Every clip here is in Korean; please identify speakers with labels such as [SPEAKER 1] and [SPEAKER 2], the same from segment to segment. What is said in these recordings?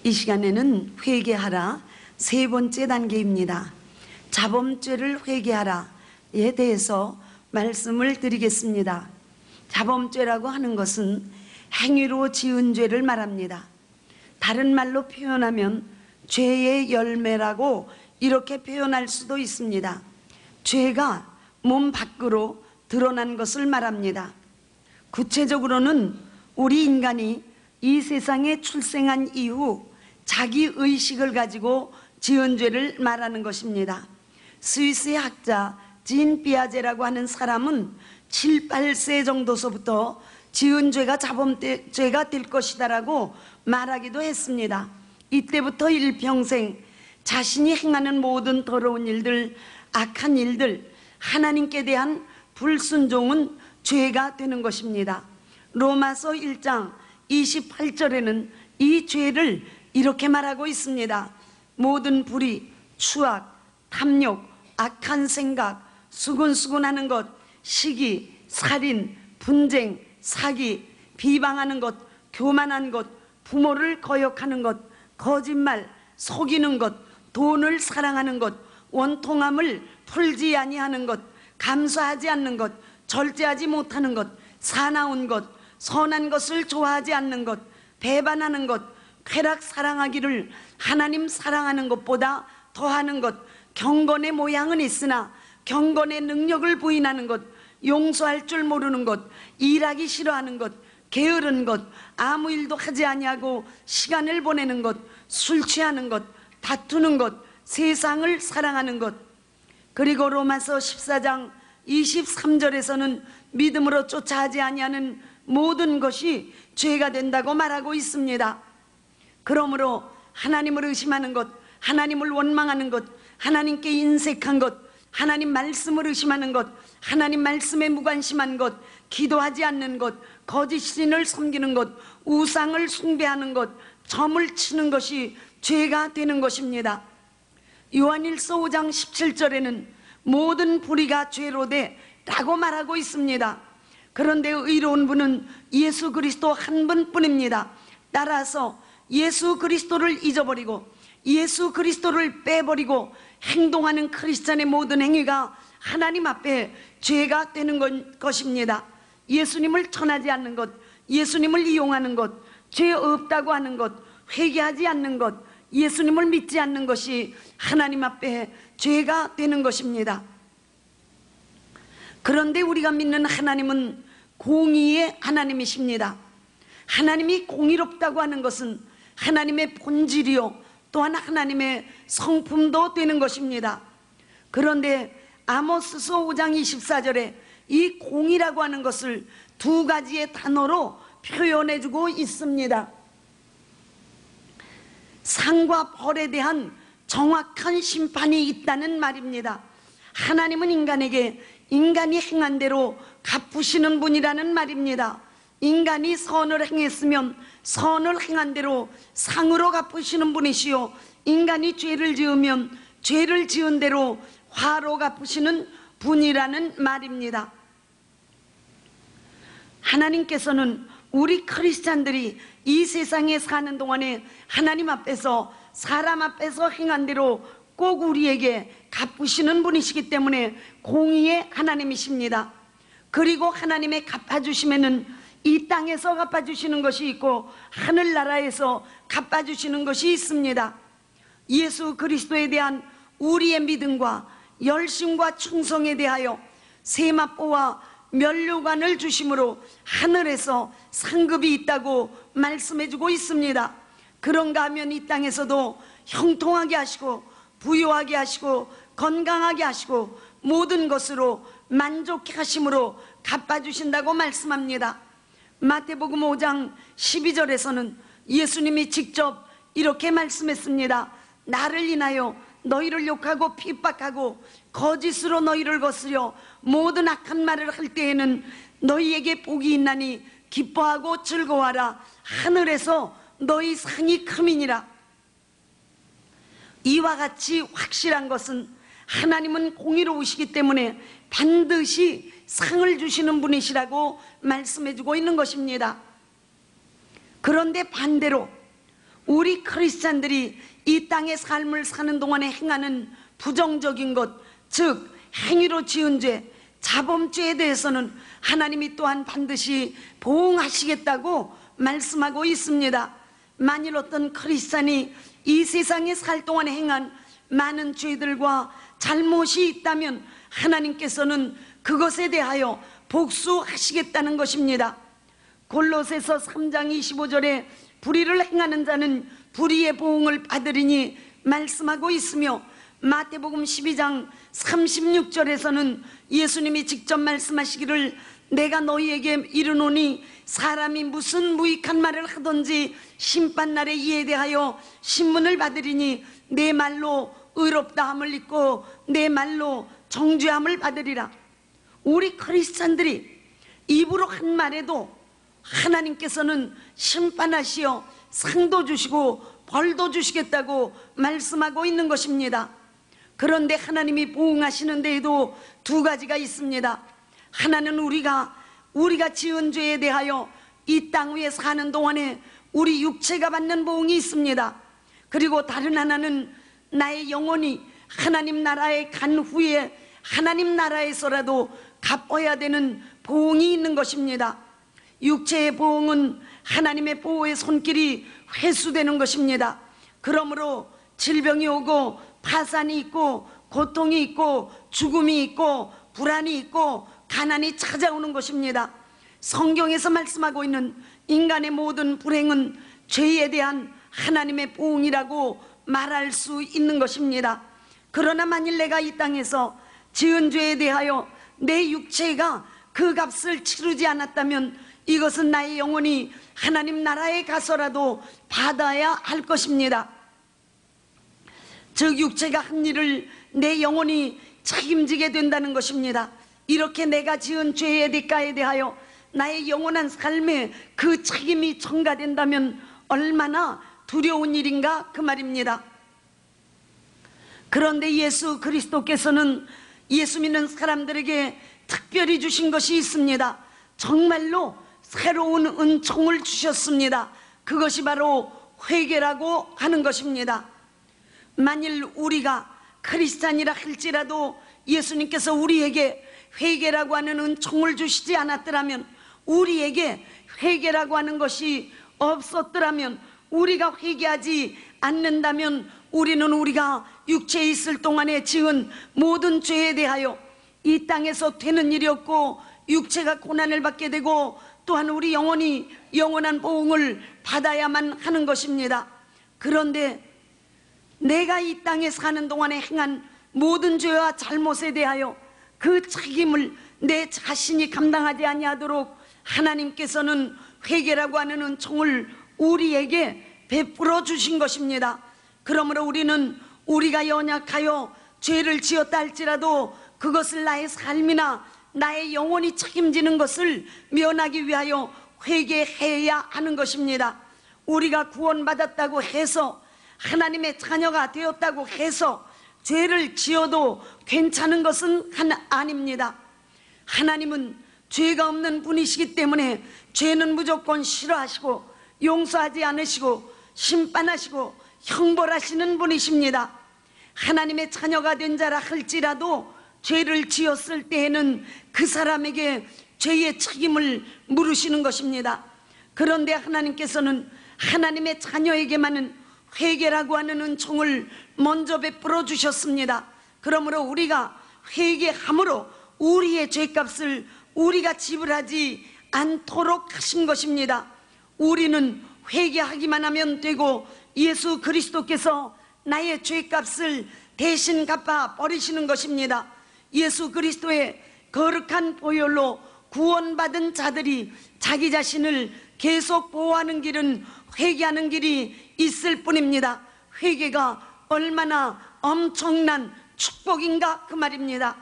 [SPEAKER 1] 이 시간에는 회개하라 세 번째 단계입니다. 자범죄를 회개하라에 대해서 말씀을 드리겠습니다. 자범죄라고 하는 것은 행위로 지은 죄를 말합니다. 다른 말로 표현하면 죄의 열매라고 이렇게 표현할 수도 있습니다. 죄가 몸 밖으로 드러난 것을 말합니다. 구체적으로는 우리 인간이 이 세상에 출생한 이후 자기 의식을 가지고 지은 죄를 말하는 것입니다. 스위스의 학자 진 피아제라고 하는 사람은 7, 8세 정도서부터 지은 죄가 자범죄가 될 것이다 라고 말하기도 했습니다. 이때부터 일평생 자신이 행하는 모든 더러운 일들, 악한 일들, 하나님께 대한 불순종은 죄가 되는 것입니다. 로마서 1장 28절에는 이 죄를 이렇게 말하고 있습니다. 모든 불의, 추악, 탐욕, 악한 생각, 수군수군하는 것, 시기, 살인, 분쟁, 사기, 비방하는 것, 교만한 것, 부모를 거역하는 것, 거짓말, 속이는 것, 돈을 사랑하는 것, 원통함을 풀지 아니하는 것, 감사하지 않는 것, 절제하지 못하는 것, 사나운 것, 선한 것을 좋아하지 않는 것, 배반하는 것, 쾌락 사랑하기를 하나님 사랑하는 것보다 더하는 것, 경건의 모양은 있으나 경건의 능력을 부인하는 것, 용서할 줄 모르는 것, 일하기 싫어하는 것, 게으른 것, 아무 일도 하지 아니하고 시간을 보내는 것, 술 취하는 것, 다투는 것, 세상을 사랑하는 것. 그리고 로마서 14장 23절에서는 믿음으로 쫓아하지 아니하는 모든 것이 죄가 된다고 말하고 있습니다. 그러므로 하나님을 의심하는 것, 하나님을 원망하는 것, 하나님께 인색한 것, 하나님 말씀을 의심하는 것, 하나님 말씀에 무관심한 것, 기도하지 않는 것, 거짓 신을 섬기는 것, 우상을 숭배하는 것, 점을 치는 것이 죄가 되는 것입니다. 요한일서 5장 17절에는 모든 불의가 죄로 돼 라고 말하고 있습니다. 그런데 의로운 분은 예수 그리스도 한 분뿐입니다. 따라서 예수 그리스도를 잊어버리고 예수 그리스도를 빼버리고 행동하는 크리스찬의 모든 행위가 하나님 앞에 죄가 되는 것입니다. 예수님을 전하지 않는 것, 예수님을 이용하는 것, 죄 없다고 하는 것, 회개하지 않는 것, 예수님을 믿지 않는 것이 하나님 앞에 죄가 되는 것입니다. 그런데 우리가 믿는 하나님은 공의의 하나님이십니다. 하나님이 공의롭다고 하는 것은 하나님의 본질이요 또한 하나님의 성품도 되는 것입니다. 그런데 아모스서 5장 24절에 이 공의라고 하는 것을 두 가지의 단어로 표현해주고 있습니다. 상과 벌에 대한 정확한 심판이 있다는 말입니다. 하나님은 인간에게 인간이 행한 대로 갚으시는 분이라는 말입니다. 인간이 선을 행했으면 선을 행한 대로 상으로 갚으시는 분이시요, 인간이 죄를 지으면 죄를 지은 대로 화로 갚으시는 분이라는 말입니다. 하나님께서는 우리 크리스찬들이 이 세상에 사는 동안에 하나님 앞에서 사람 앞에서 행한 대로 꼭 우리에게 갚으시는 분이시기 때문에 공의의 하나님이십니다. 그리고 하나님의 갚아주시면은 이 땅에서 갚아주시는 것이 있고 하늘나라에서 갚아주시는 것이 있습니다. 예수 그리스도에 대한 우리의 믿음과 열심과 충성에 대하여 세마포와 면류관을 주심으로 하늘에서 상급이 있다고 말씀해주고 있습니다. 그런가 하면 이 땅에서도 형통하게 하시고 부유하게 하시고 건강하게 하시고 모든 것으로 만족해 하심으로 갚아주신다고 말씀합니다. 마태복음 5장 12절에서는 예수님이 직접 이렇게 말씀했습니다. 나를 인하여 너희를 욕하고 핍박하고 거짓으로 너희를 거스려 모든 악한 말을 할 때에는 너희에게 복이 있나니 기뻐하고 즐거워하라. 하늘에서 너희 상이 크미니라. 이와 같이 확실한 것은 하나님은 공의로우시기 때문에 반드시 상을 주시는 분이시라고 말씀해주고 있는 것입니다. 그런데 반대로 우리 크리스찬들이 이 땅의 삶을 사는 동안에 행하는 부정적인 것, 즉 행위로 지은 죄, 자범죄에 대해서는 하나님이 또한 반드시 보응하시겠다고 말씀하고 있습니다. 만일 어떤 크리스찬이 이 세상에 살 동안에 행한 많은 죄들과 잘못이 있다면 하나님께서는 그것에 대하여 복수하시겠다는 것입니다. 골로새서 3장 25절에 불의를 행하는 자는 불의의 보응을 받으리니 말씀하고 있으며, 마태복음 12장 36절에서는 예수님이 직접 말씀하시기를 내가 너희에게 이르노니 사람이 무슨 무익한 말을 하든지 심판날에 이에 대하여 신문을 받으리니 내 말로 의롭다함을 입고 내 말로 정죄함을 받으리라. 우리 크리스찬들이 입으로 한 말에도 하나님께서는 심판하시어 상도 주시고 벌도 주시겠다고 말씀하고 있는 것입니다. 그런데 하나님이 보응하시는 데에도 두 가지가 있습니다. 하나는 우리가 지은 죄에 대하여 이 땅 위에 사는 동안에 우리 육체가 받는 보응이 있습니다. 그리고 다른 하나는 나의 영혼이 하나님 나라에 간 후에 하나님 나라에서라도 갚아야 되는 보응이 있는 것입니다. 육체의 보응은 하나님의 보호의 손길이 회수되는 것입니다. 그러므로 질병이 오고 파산이 있고 고통이 있고 죽음이 있고 불안이 있고 가난이 찾아오는 것입니다. 성경에서 말씀하고 있는 인간의 모든 불행은 죄에 대한 하나님의 보응이라고 말할 수 있는 것입니다. 그러나 만일 내가 이 땅에서 지은 죄에 대하여 내 육체가 그 값을 치르지 않았다면 이것은 나의 영혼이 하나님 나라에 가서라도 받아야 할 것입니다. 즉 육체가 한 일을 내 영혼이 책임지게 된다는 것입니다. 이렇게 내가 지은 죄의 대가에 대하여 나의 영원한 삶에 그 책임이 전가된다면 얼마나 두려운 일인가 그 말입니다. 그런데 예수 그리스도께서는 예수 믿는 사람들에게 특별히 주신 것이 있습니다. 정말로 새로운 은총을 주셨습니다. 그것이 바로 회개라고 하는 것입니다. 만일 우리가 크리스찬이라 할지라도 예수님께서 우리에게 회개라고 하는 은총을 주시지 않았더라면, 우리에게 회개라고 하는 것이 없었더라면, 우리가 회개하지 않는다면 우리는 우리가 육체에 있을 동안에 지은 모든 죄에 대하여 이 땅에서 되는 일이 없고 육체가 고난을 받게 되고 또한 우리 영혼이 영원한 보응을 받아야만 하는 것입니다. 그런데 내가 이 땅에 사는 동안에 행한 모든 죄와 잘못에 대하여 그 책임을 내 자신이 감당하지 아니하도록 하나님께서는 회개라고 하는 은총을 우리에게 베풀어 주신 것입니다. 그러므로 우리는 우리가 연약하여 죄를 지었다 할지라도 그것을 나의 삶이나 나의 영혼이 책임지는 것을 면하기 위하여 회개해야 하는 것입니다. 우리가 구원받았다고 해서, 하나님의 자녀가 되었다고 해서 죄를 지어도 괜찮은 것은 아닙니다. 하나님은 죄가 없는 분이시기 때문에 죄는 무조건 싫어하시고 용서하지 않으시고 심판하시고 형벌하시는 분이십니다. 하나님의 자녀가 된 자라 할지라도 죄를 지었을 때에는 그 사람에게 죄의 책임을 물으시는 것입니다. 그런데 하나님께서는 하나님의 자녀에게만은 회개라고 하는 은총을 먼저 베풀어 주셨습니다. 그러므로 우리가 회개함으로 우리의 죄값을 우리가 지불하지 않도록 하신 것입니다. 우리는 회개하기만 하면 되고 예수 그리스도께서 나의 죄값을 대신 갚아 버리시는 것입니다. 예수 그리스도의 거룩한 보혈로 구원받은 자들이 자기 자신을 계속 보호하는 길은 회개하는 길이 있을 뿐입니다. 회개가 얼마나 엄청난 축복인가 그 말입니다.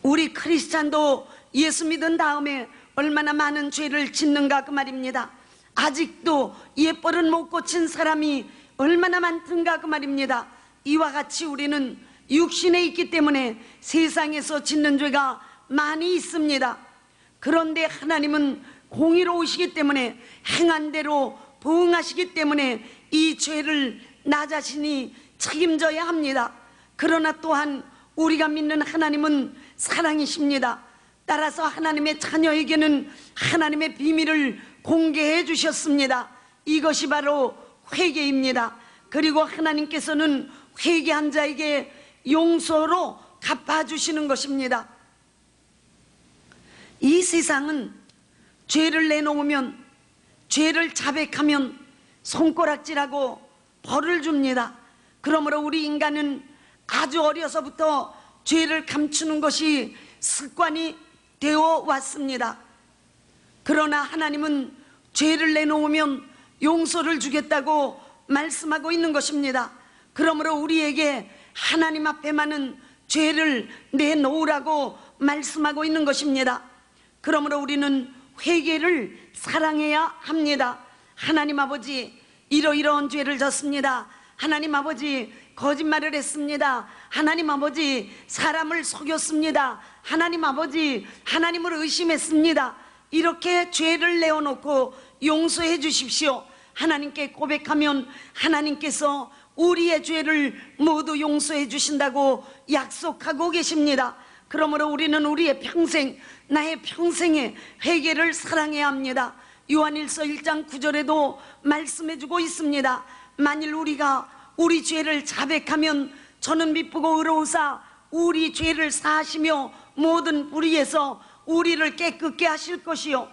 [SPEAKER 1] 우리 크리스찬도 예수 믿은 다음에 얼마나 많은 죄를 짓는가 그 말입니다. 아직도 옛버릇 못 고친 사람이 얼마나 많든가 그 말입니다. 이와 같이 우리는 육신에 있기 때문에 세상에서 짓는 죄가 많이 있습니다. 그런데 하나님은 공의로우시기 때문에 행한 대로 보응하시기 때문에 이 죄를 나 자신이 책임져야 합니다. 그러나 또한 우리가 믿는 하나님은 사랑이십니다. 따라서 하나님의 자녀에게는 하나님의 비밀을 공개해 주셨습니다. 이것이 바로 회개입니다. 그리고 하나님께서는 회개한 자에게 용서로 갚아주시는 것입니다. 이 세상은 죄를 내놓으면, 죄를 자백하면 손가락질하고 벌을 줍니다. 그러므로 우리 인간은 아주 어려서부터 죄를 감추는 것이 습관이 되어 왔습니다. 그러나 하나님은 죄를 내놓으면 용서를 주겠다고 말씀하고 있는 것입니다. 그러므로 우리에게 하나님 앞에만은 죄를 내놓으라고 말씀하고 있는 것입니다. 그러므로 우리는 회개를 사랑해야 합니다. 하나님 아버지, 이러이러한 죄를 졌습니다. 하나님 아버지, 거짓말을 했습니다. 하나님 아버지, 사람을 속였습니다. 하나님 아버지, 하나님을 의심했습니다. 이렇게 죄를 내어놓고 용서해 주십시오. 하나님께 고백하면 하나님께서 우리의 죄를 모두 용서해 주신다고 약속하고 계십니다. 그러므로 우리는 우리의 평생, 나의 평생에 회개를 사랑해야 합니다. 요한일서 1장 9절에도 말씀해 주고 있습니다. 만일 우리가 우리 죄를 자백하면 저는 미쁘고 의로우사 우리 죄를 사하시며 모든 불의에서 우리를 깨끗게 하실 것이요.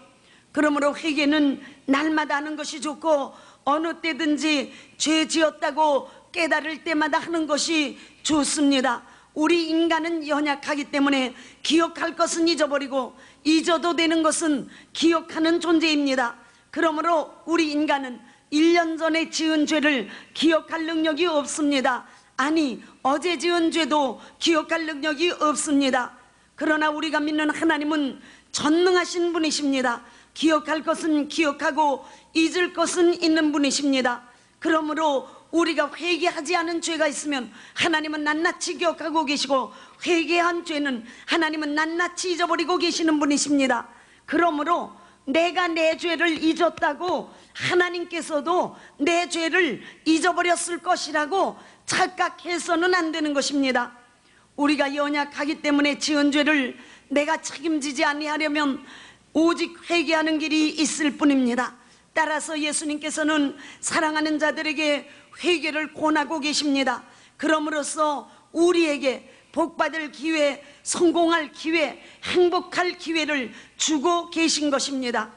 [SPEAKER 1] 그러므로 회개는 날마다 하는 것이 좋고 어느 때든지 죄 지었다고 깨달을 때마다 하는 것이 좋습니다. 우리 인간은 연약하기 때문에 기억할 것은 잊어버리고 잊어도 되는 것은 기억하는 존재입니다. 그러므로 우리 인간은 1년 전에 지은 죄를 기억할 능력이 없습니다. 아니, 어제 지은 죄도 기억할 능력이 없습니다. 그러나 우리가 믿는 하나님은 전능하신 분이십니다. 기억할 것은 기억하고 잊을 것은 잊는 분이십니다. 그러므로 우리가 회개하지 않은 죄가 있으면 하나님은 낱낱이 기억하고 계시고, 회개한 죄는 하나님은 낱낱이 잊어버리고 계시는 분이십니다. 그러므로 내가 내 죄를 잊었다고 하나님께서도 내 죄를 잊어버렸을 것이라고 착각해서는 안 되는 것입니다. 우리가 연약하기 때문에 지은 죄를 내가 책임지지 아니하려면 오직 회개하는 길이 있을 뿐입니다. 따라서 예수님께서는 사랑하는 자들에게 회개를 권하고 계십니다. 그럼으로써 우리에게 복받을 기회, 성공할 기회, 행복할 기회를 주고 계신 것입니다.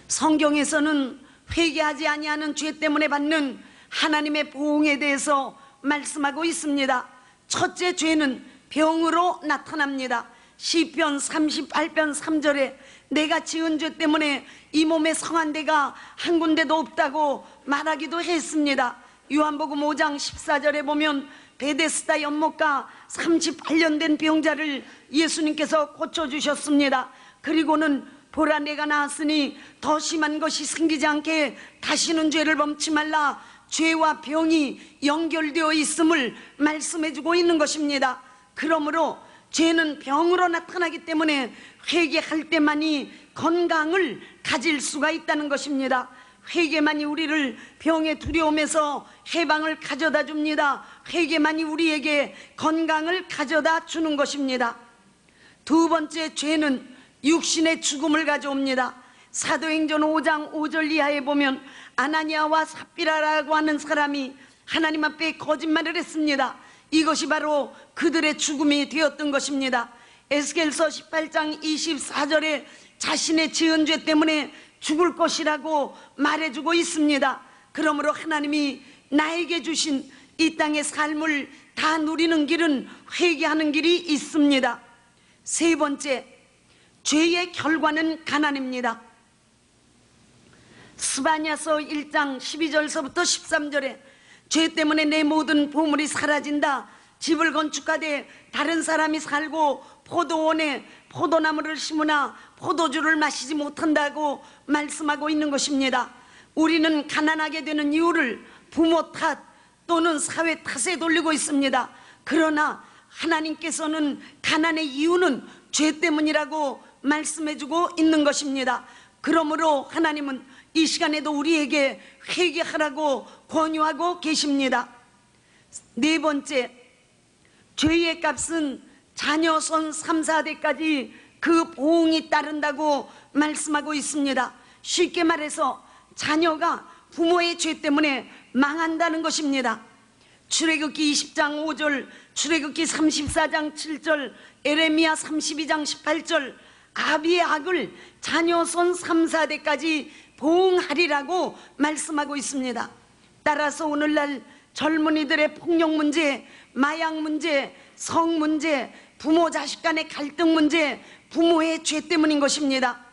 [SPEAKER 1] 성경에서는 회개하지 아니하는 죄 때문에 받는 하나님의 보응에 대해서 말씀하고 있습니다. 첫째 죄는 병으로 나타납니다. 시편 38편 3절에 내가 지은 죄 때문에 이 몸에 성한 데가 한 군데도 없다고 말하기도 했습니다. 요한복음 5장 14절에 보면 베데스다 연못가 38년 된 병자를 예수님께서 고쳐주셨습니다. 그리고는 보라, 내가 나았으니 더 심한 것이 생기지 않게 다시는 죄를 범치 말라. 죄와 병이 연결되어 있음을 말씀해주고 있는 것입니다. 그러므로 죄는 병으로 나타나기 때문에 회개할 때만이 건강을 가질 수가 있다는 것입니다. 회개만이 우리를 병의 두려움에서 해방을 가져다 줍니다. 회개만이 우리에게 건강을 가져다 주는 것입니다. 두 번째 죄는 육신의 죽음을 가져옵니다. 사도행전 5장 5절 이하에 보면 아나니아와 삽비라라고 하는 사람이 하나님 앞에 거짓말을 했습니다. 이것이 바로 그들의 죽음이 되었던 것입니다. 에스겔서 18장 24절에 자신의 지은 죄 때문에 죽을 것이라고 말해주고 있습니다. 그러므로 하나님이 나에게 주신 이 땅의 삶을 다 누리는 길은 회개하는 길이 있습니다. 세 번째, 죄의 결과는 가난입니다. 스바냐서 1장 12절서부터 13절에 죄 때문에 내 모든 보물이 사라진다. 집을 건축하되 다른 사람이 살고 포도원에 포도나무를 심으나 포도주를 마시지 못한다고 말씀하고 있는 것입니다. 우리는 가난하게 되는 이유를 부모 탓 또는 사회 탓에 돌리고 있습니다. 그러나 하나님께서는 가난의 이유는 죄 때문이라고 말씀해주고 있는 것입니다. 그러므로 하나님은 이 시간에도 우리에게 회개하라고 권유하고 계십니다. 네 번째, 죄의 값은 자녀 손 3, 4대까지 그 보응이 따른다고 말씀하고 있습니다. 쉽게 말해서 자녀가 부모의 죄 때문에 망한다는 것입니다. 출애굽기 20장 5절, 출애굽기 34장 7절, 에레미야 32장 18절, 아비의 악을 자녀 손 3, 4대까지 보응하리라고 말씀하고 있습니다. 따라서 오늘날 젊은이들의 폭력 문제, 마약 문제, 성 문제, 부모 자식 간의 갈등 문제, 부모의 죄 때문인 것입니다.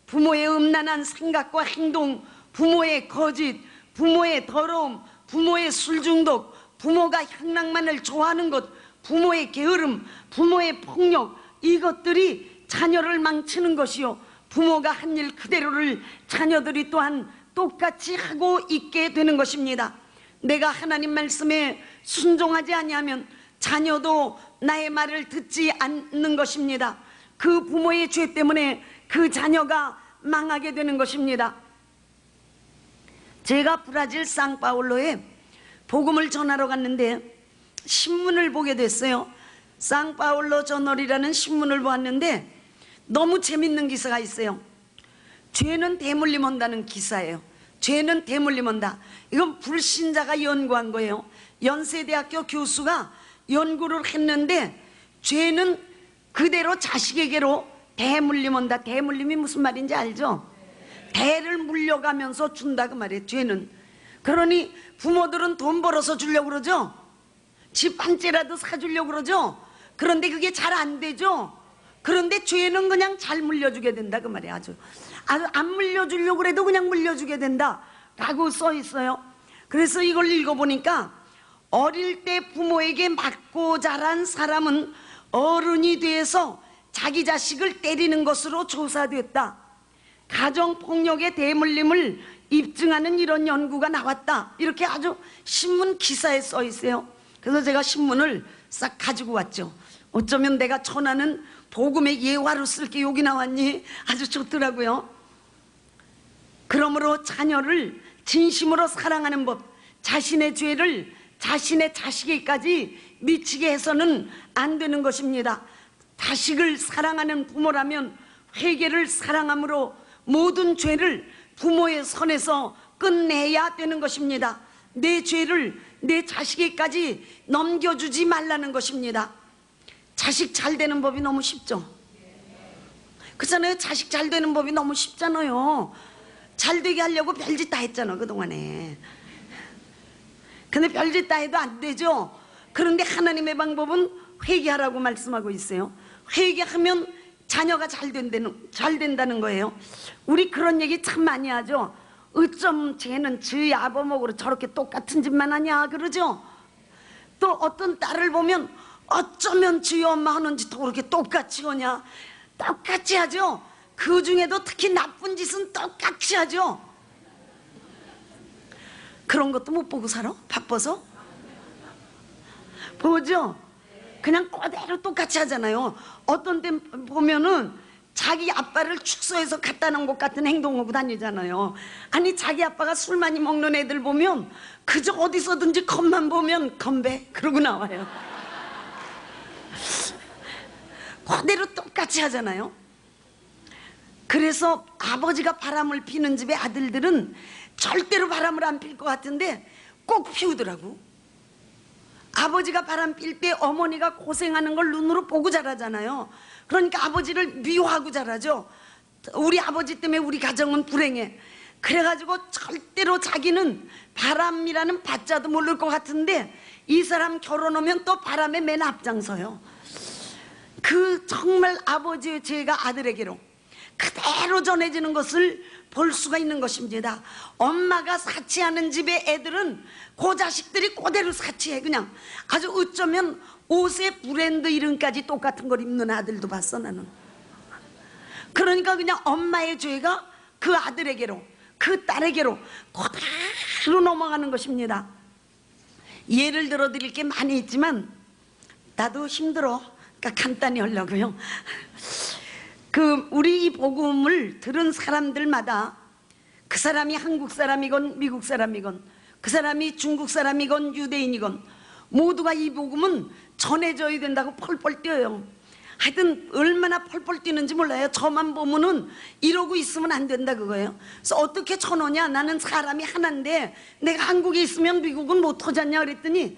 [SPEAKER 1] 부모의 음란한 생각과 행동, 부모의 거짓, 부모의 더러움, 부모의 술 중독, 부모가 향락만을 좋아하는 것, 부모의 게으름, 부모의 폭력, 이것들이 자녀를 망치는 것이요, 부모가 한 일 그대로를 자녀들이 또한 똑같이 하고 있게 되는 것입니다. 내가 하나님 말씀에 순종하지 아니하면 자녀도 나의 말을 듣지 않는 것입니다. 그 부모의 죄 때문에 그 자녀가 망하게 되는 것입니다. 제가 브라질 상파울로에 복음을 전하러 갔는데 신문을 보게 됐어요. 상파울로 저널이라는 신문을 보았는데 너무 재밌는 기사가 있어요. 죄는 대물림 온다는 기사예요. 죄는 대물림 온다. 이건 불신자가 연구한 거예요. 연세대학교 교수가 연구를 했는데 죄는 그대로 자식에게로 대물림 온다. 대물림이 무슨 말인지 알죠? 대를 물려가면서 준다 그 말이에요. 죄는. 그러니 부모들은 돈 벌어서 주려고 그러죠. 집 한 채라도 사주려고 그러죠. 그런데 그게 잘 안 되죠. 그런데 죄는 그냥 잘 물려주게 된다 그 말이에요. 아주 안 물려주려고 그래도 그냥 물려주게 된다 라고 써 있어요. 그래서 이걸 읽어보니까 어릴 때 부모에게 맞고 자란 사람은 어른이 돼서 자기 자식을 때리는 것으로 조사됐다. 가정폭력의 대물림을 입증하는 이런 연구가 나왔다. 이렇게 아주 신문 기사에 써 있어요. 그래서 제가 신문을 싹 가지고 왔죠. 어쩌면 내가 전하는 복음의 예화로 쓸 게 여기 나왔니? 아주 좋더라고요. 그러므로 자녀를 진심으로 사랑하는 법, 자신의 죄를 자신의 자식에게까지 미치게 해서는 안 되는 것입니다. 자식을 사랑하는 부모라면 회개를 사랑함으로 모든 죄를 부모의 선에서 끝내야 되는 것입니다. 내 죄를 내 자식에게까지 넘겨주지 말라는 것입니다. 자식 잘 되는 법이 너무 쉽죠. 그렇잖아요. 자식 잘 되는 법이 너무 쉽잖아요. 잘 되게 하려고 별짓 다 했잖아 그동안에. 근데 별짓 다 해도 안 되죠. 그런데 하나님의 방법은 회개하라고 말씀하고 있어요. 회개하면 자녀가 잘 된다는 거예요. 우리 그런 얘기 참 많이 하죠. 어쩜 쟤는 저희 아버목으로 저렇게 똑같은 짓만 하냐 그러죠. 또 어떤 딸을 보면 어쩌면 저희 엄마 하는 짓도 그렇게 똑같이 하냐. 똑같이 하죠. 그 중에도 특히 나쁜 짓은 똑같이 하죠. 그런 것도 못 보고 살아? 바빠서? 보죠? 그냥 그대로 똑같이 하잖아요. 어떤 때 보면은 자기 아빠를 축소해서 갖다 놓은 것 같은 행동하고 다니잖아요. 아니 자기 아빠가 술 많이 먹는 애들 보면 그저 어디서든지 겉만 보면 건배 그러고 나와요. 그대로 똑같이 하잖아요. 그래서 아버지가 바람을 피는 집의 아들들은 절대로 바람을 안 필 것 같은데 꼭 피우더라고. 아버지가 바람 필 때 어머니가 고생하는 걸 눈으로 보고 자라잖아요. 그러니까 아버지를 미워하고 자라죠. 우리 아버지 때문에 우리 가정은 불행해. 그래가지고 절대로 자기는 바람이라는 바자도 모를 것 같은데 이 사람 결혼하면 또 바람에 맨 앞장서요. 그 정말 아버지의 죄가 아들에게로 그대로 전해지는 것을 볼 수가 있는 것입니다. 엄마가 사치하는 집의 애들은 그 자식들이 그대로 사치해. 그냥 아주 어쩌면 옷의 브랜드 이름까지 똑같은 걸 입는 아들도 봤어 나는. 그러니까 그냥 엄마의 죄가 그 아들에게로 그 딸에게로 그대로 넘어가는 것입니다. 예를 들어 드릴 게 많이 있지만 나도 힘들어. 그러니까 간단히 하려고요. 우리 이 복음을 들은 사람들마다 그 사람이 한국 사람이건 미국 사람이건 그 사람이 중국 사람이건 유대인이건 모두가 이 복음은 전해져야 된다고 펄펄 뛰어요. 하여튼 얼마나 펄펄 뛰는지 몰라요. 저만 보면은 이러고 있으면 안 된다 그거예요. 그래서 어떻게 전하냐, 나는 사람이 하나인데 내가 한국에 있으면 미국은 못 하잖냐 그랬더니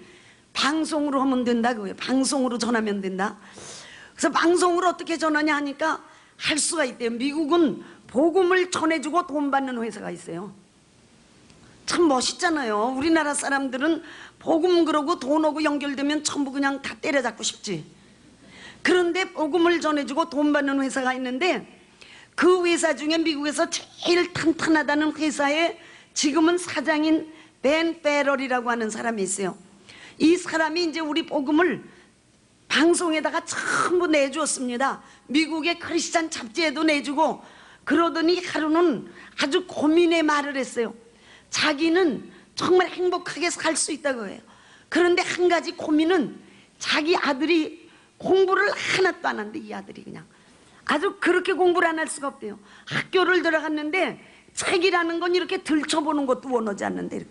[SPEAKER 1] 방송으로 하면 된다 그거예요. 방송으로 전하면 된다. 그래서 방송으로 어떻게 전하냐 하니까 할 수가 있대요. 미국은 복음을 전해주고 돈 받는 회사가 있어요. 참 멋있잖아요. 우리나라 사람들은 복음 그러고 돈 오고 연결되면 전부 그냥 다 때려잡고 싶지. 그런데 복음을 전해주고 돈 받는 회사가 있는데 그 회사 중에 미국에서 제일 탄탄하다는 회사에 지금은 사장인 벤 페럴이라고 하는 사람이 있어요. 이 사람이 이제 우리 복음을 방송에다가 전부 내주었습니다. 미국의 크리스찬 잡지에도 내주고 그러더니 하루는 아주 고민의 말을 했어요. 자기는 정말 행복하게 살 수 있다고 해요. 그런데 한 가지 고민은 자기 아들이 공부를 하나도 안 하는데 이 아들이 그냥 아주 그렇게 공부를 안 할 수가 없대요. 학교를 들어갔는데 책이라는 건 이렇게 들춰보는 것도 원하지 않는데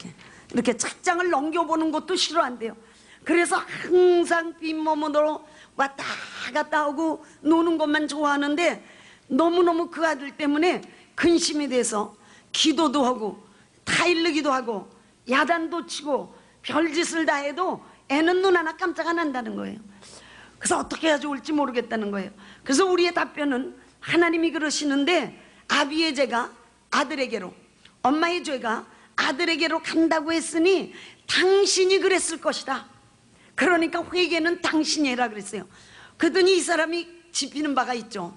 [SPEAKER 1] 이렇게 책장을 넘겨보는 것도 싫어한대요. 그래서 항상 빈몸으로 왔다 갔다 하고 노는 것만 좋아하는데 너무너무 그 아들 때문에 근심이 돼서 기도도 하고 타일르기도 하고 야단도 치고 별짓을 다 해도 애는 눈 하나 깜짝 안 한다는 거예요. 그래서 어떻게 해야 좋을지 모르겠다는 거예요. 그래서 우리의 답변은 하나님이 그러시는데 아비의 죄가 아들에게로, 엄마의 죄가 아들에게로 간다고 했으니 당신이 그랬을 것이다. 그러니까 회개는 당신이 해라 그랬어요. 그러더니 이 사람이 짚히는 바가 있죠.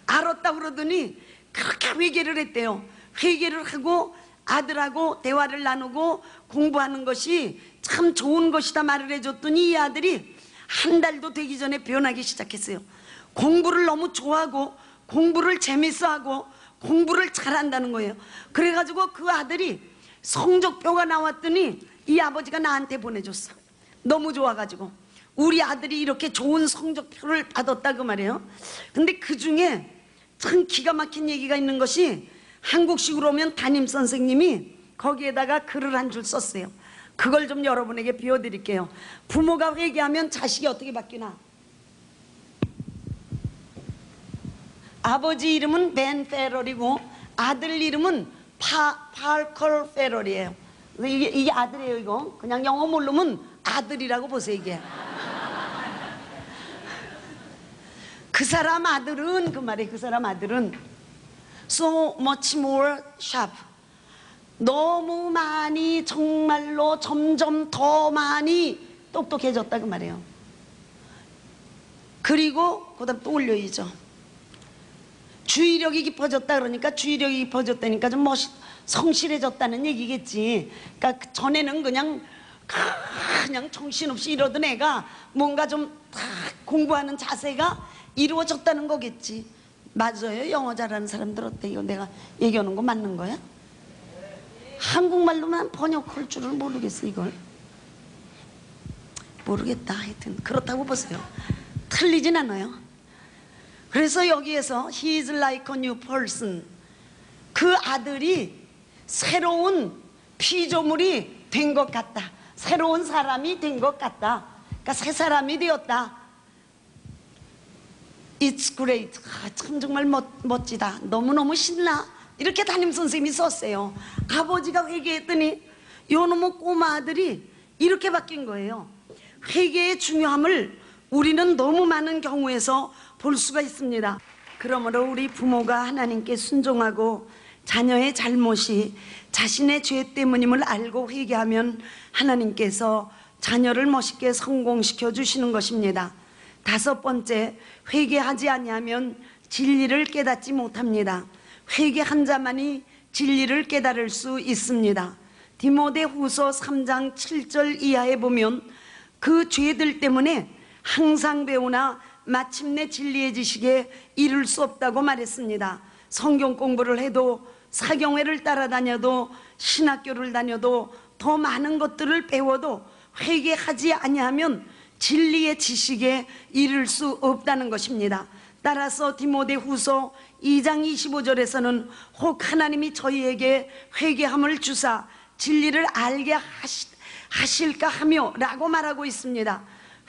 [SPEAKER 1] 알았다 그러더니 그렇게 회개를 했대요. 회개를 하고 아들하고 대화를 나누고 공부하는 것이 참 좋은 것이다 말을 해줬더니 이 아들이 한 달도 되기 전에 변하기 시작했어요. 공부를 너무 좋아하고 공부를 재밌어하고 공부를 잘한다는 거예요. 그래가지고 그 아들이 성적표가 나왔더니 이 아버지가 나한테 보내줬어. 너무 좋아가지고 우리 아들이 이렇게 좋은 성적표를 받았다 그 말이에요. 근데 그 중에 참 기가 막힌 얘기가 있는 것이 한국식으로 오면 담임선생님이 거기에다가 글을 한 줄 썼어요. 그걸 좀 여러분에게 비워드릴게요. 부모가 회개하면 자식이 어떻게 바뀌나. 아버지 이름은 벤 페럴이고 아들 이름은 파컬 페럴이에요. 이게 아들이에요. 이거 그냥 영어 모르면 아들이라고 보세요. 이게 그 사람 아들은 그 말이에요. 그 사람 아들은 so much more sharp, 너무 많이 정말로 점점 더 많이 똑똑해졌다 그 말이에요. 그리고 그 다음 또 올려야죠. 주의력이 깊어졌다 그러니까 주의력이 깊어졌다니까 좀 성실해졌다는 얘기겠지. 그러니까 전에는 그냥 정신없이 이러던 애가 뭔가 좀 공부하는 자세가 이루어졌다는 거겠지. 맞아요? 영어 잘하는 사람들 어때? 이거 내가 얘기하는 거 맞는 거야? 한국말로만 번역할 줄을 모르겠어. 이걸 모르겠다. 하여튼 그렇다고 보세요. 틀리진 않아요. 그래서 여기에서 He is like a new person, 그 아들이 새로운 피조물이 된 것 같다. 새로운 사람이 된 것 같다. 그러니까 새 사람이 되었다. It's great. 참 정말 멋지다. 너무너무 신나. 이렇게 담임선생님이 썼어요. 아버지가 회개했더니 요놈의 꼬마 아들이 이렇게 바뀐 거예요. 회개의 중요함을 우리는 너무 많은 경우에서 볼 수가 있습니다. 그러므로 우리 부모가 하나님께 순종하고 자녀의 잘못이 자신의 죄 때문임을 알고 회개하면 하나님께서 자녀를 멋있게 성공시켜 주시는 것입니다. 다섯 번째, 회개하지 아니하면 진리를 깨닫지 못합니다. 회개한 자만이 진리를 깨달을 수 있습니다. 디모데후서 3장 7절 이하에 보면 그 죄들 때문에 항상 배우나 마침내 진리의 지식에 이를 수 없다고 말했습니다. 성경 공부를 해도 사경회를 따라다녀도 신학교를 다녀도 더 많은 것들을 배워도 회개하지 아니하면 진리의 지식에 이를 수 없다는 것입니다. 따라서 디모데후서 2장 25절에서는 혹 하나님이 저희에게 회개함을 주사 진리를 알게 하실까 하며 라고 말하고 있습니다.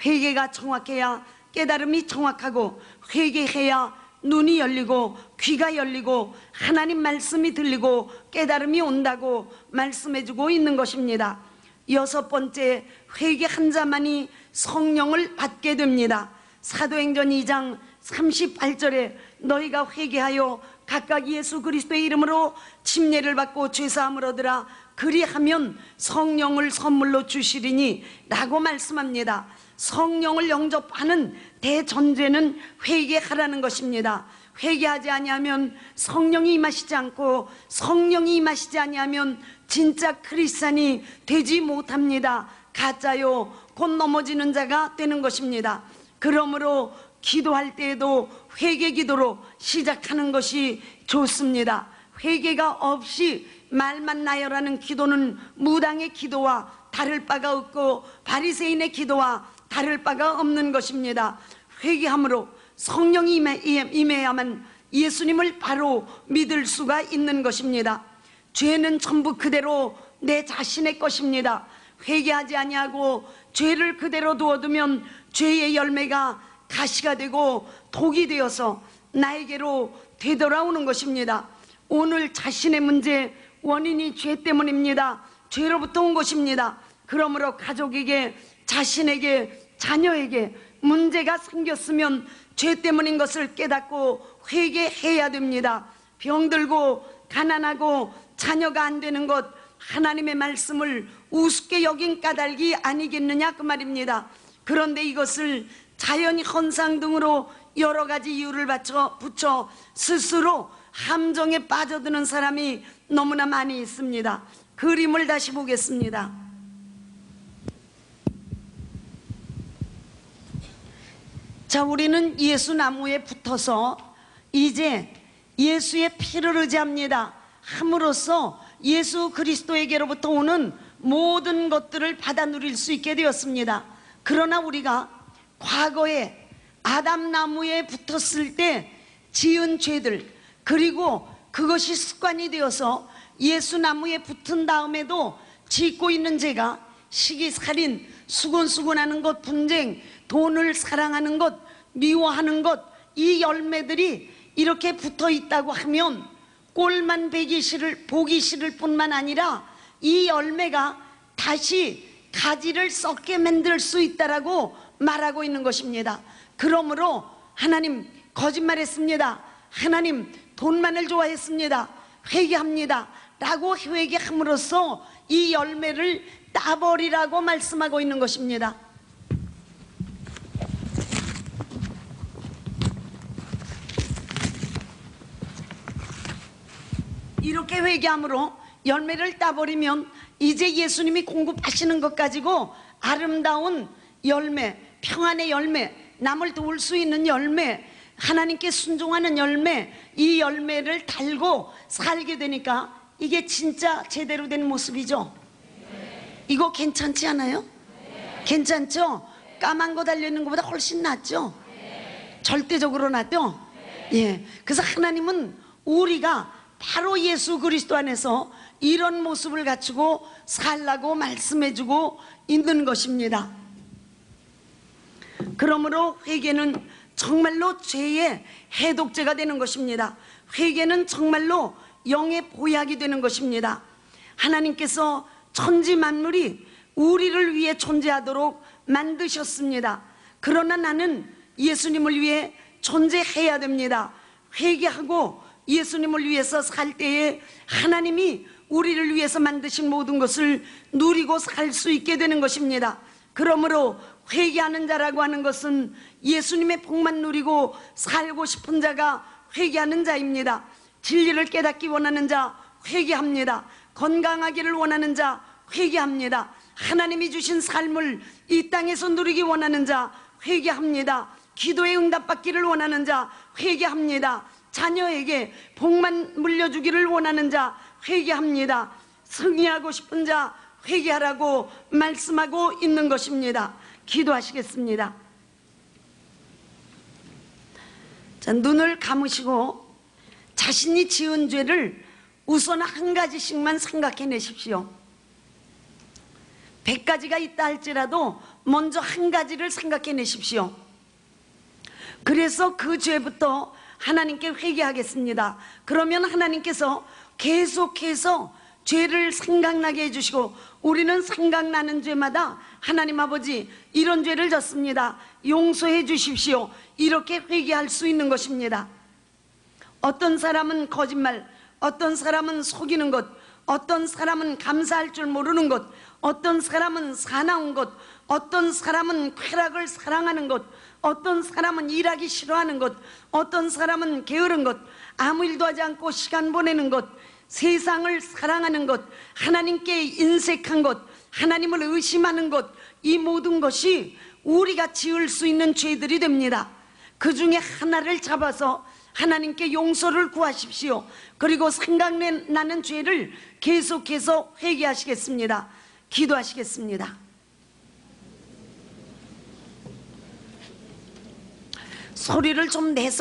[SPEAKER 1] 회개가 정확해야 깨달음이 정확하고, 회개해야 눈이 열리고 귀가 열리고 하나님 말씀이 들리고 깨달음이 온다고 말씀해주고 있는 것입니다. 6번째, 회개한 자만이 성령을 받게 됩니다. 사도행전 2장 38절에 너희가 회개하여 각각 예수 그리스도의 이름으로 침례를 받고 죄사함을 얻으라, 그리하면 성령을 선물로 주시리니 라고 말씀합니다. 성령을 영접하는 대전제는 회개하라는 것입니다. 회개하지 아니하면 성령이 임하시지 않고, 성령이 임하시지 아니하면 진짜 크리스찬이 되지 못합니다. 가짜요 곧 넘어지는 자가 되는 것입니다. 그러므로 기도할 때에도 회개 기도로 시작하는 것이 좋습니다. 회개가 없이 말만 나열하는 기도는 무당의 기도와 다를 바가 없고 바리새인의 기도와 다를 바가 없는 것입니다. 회개함으로 성령이 임해야만 예수님을 바로 믿을 수가 있는 것입니다. 죄는 전부 그대로 내 자신의 것입니다. 회개하지 아니하고 죄를 그대로 두어두면 죄의 열매가 가시가 되고 독이 되어서 나에게로 되돌아오는 것입니다. 오늘 자신의 문제 원인이 죄 때문입니다. 죄로부터 온 것입니다. 그러므로 가족에게, 자신에게, 자녀에게 문제가 생겼으면 죄 때문인 것을 깨닫고 회개해야 됩니다. 병들고 가난하고 자녀가 안 되는 것, 하나님의 말씀을 우습게 여긴 까닭이 아니겠느냐 그 말입니다. 그런데 이것을 자연히 헌상 등으로 여러 가지 이유를 붙여 스스로 함정에 빠져드는 사람이 너무나 많이 있습니다. 그림을 다시 보겠습니다. 자, 우리는 예수 나무에 붙어서 이제 예수의 피를 의지합니다. 함으로써 예수 그리스도에게로부터 오는 모든 것들을 받아 누릴 수 있게 되었습니다. 그러나 우리가 과거에 아담 나무에 붙었을 때 지은 죄들, 그리고 그것이 습관이 되어서 예수 나무에 붙은 다음에도 짓고 있는 죄가 시기, 살인, 수군수군하는 것, 분쟁, 돈을 사랑하는 것, 미워하는 것, 이 열매들이 이렇게 붙어 있다고 하면 꼴만 보기 싫을 뿐만 아니라 이 열매가 다시 가지를 썩게 만들 수 있다라고 말하고 있는 것입니다. 그러므로 하나님 거짓말했습니다. 하나님 돈만을 좋아했습니다. 회개합니다 라고 회개함으로써 이 열매를 따버리라고 말씀하고 있는 것입니다. 이렇게 회개함으로 열매를 따버리면 이제 예수님이 공급하시는 것 가지고 아름다운 열매, 평안의 열매, 남을 도울 수 있는 열매, 하나님께 순종하는 열매, 이 열매를 달고 살게 되니까 이게 진짜 제대로 된 모습이죠. 이거 괜찮지 않아요? 괜찮죠? 까만 거 달려있는 것보다 훨씬 낫죠? 절대적으로 낫죠? 예. 그래서 하나님은 우리가 바로 예수 그리스도 안에서 이런 모습을 갖추고 살라고 말씀해주고 있는 것입니다. 그러므로 회개는 정말로 죄의 해독제가 되는 것입니다. 회개는 정말로 영의 보약이 되는 것입니다. 하나님께서 천지 만물이 우리를 위해 존재하도록 만드셨습니다. 그러나 나는 예수님을 위해 존재해야 됩니다. 회개하고 예수님을 위해서 살 때에 하나님이 우리를 위해서 만드신 모든 것을 누리고 살 수 있게 되는 것입니다. 그러므로 회개하는 자라고 하는 것은 예수님의 복만 누리고 살고 싶은 자가 회개하는 자입니다. 진리를 깨닫기 원하는 자 회개합니다. 건강하기를 원하는 자 회개합니다. 하나님이 주신 삶을 이 땅에서 누리기 원하는 자 회개합니다. 기도에 응답받기를 원하는 자 회개합니다. 자녀에게 복만 물려주기를 원하는 자 회개합니다. 승리하고 싶은 자 회개하라고 말씀하고 있는 것입니다. 기도하시겠습니다. 자, 눈을 감으시고 자신이 지은 죄를 우선 한 가지씩만 생각해내십시오. 100가지가 있다 할지라도 먼저 한 가지를 생각해내십시오. 그래서 그 죄부터 하나님께 회개하겠습니다. 그러면 하나님께서 계속해서 죄를 생각나게 해주시고, 우리는 생각나는 죄마다 하나님 아버지 이런 죄를 졌습니다, 용서해 주십시오, 이렇게 회개할 수 있는 것입니다. 어떤 사람은 거짓말, 어떤 사람은 속이는 것, 어떤 사람은 감사할 줄 모르는 것, 어떤 사람은 사나운 것, 어떤 사람은 쾌락을 사랑하는 것, 어떤 사람은 일하기 싫어하는 것, 어떤 사람은 게으른 것, 아무 일도 하지 않고 시간 보내는 것, 세상을 사랑하는 것, 하나님께 인색한 것, 하나님을 의심하는 것, 이 모든 것이 우리가 지을 수 있는 죄들이 됩니다. 그 중에 하나를 잡아서 하나님께 용서를 구하십시오. 그리고 생각나는 죄를 계속해서 회개하시겠습니다. 기도하시겠습니다. 소리를 좀 내서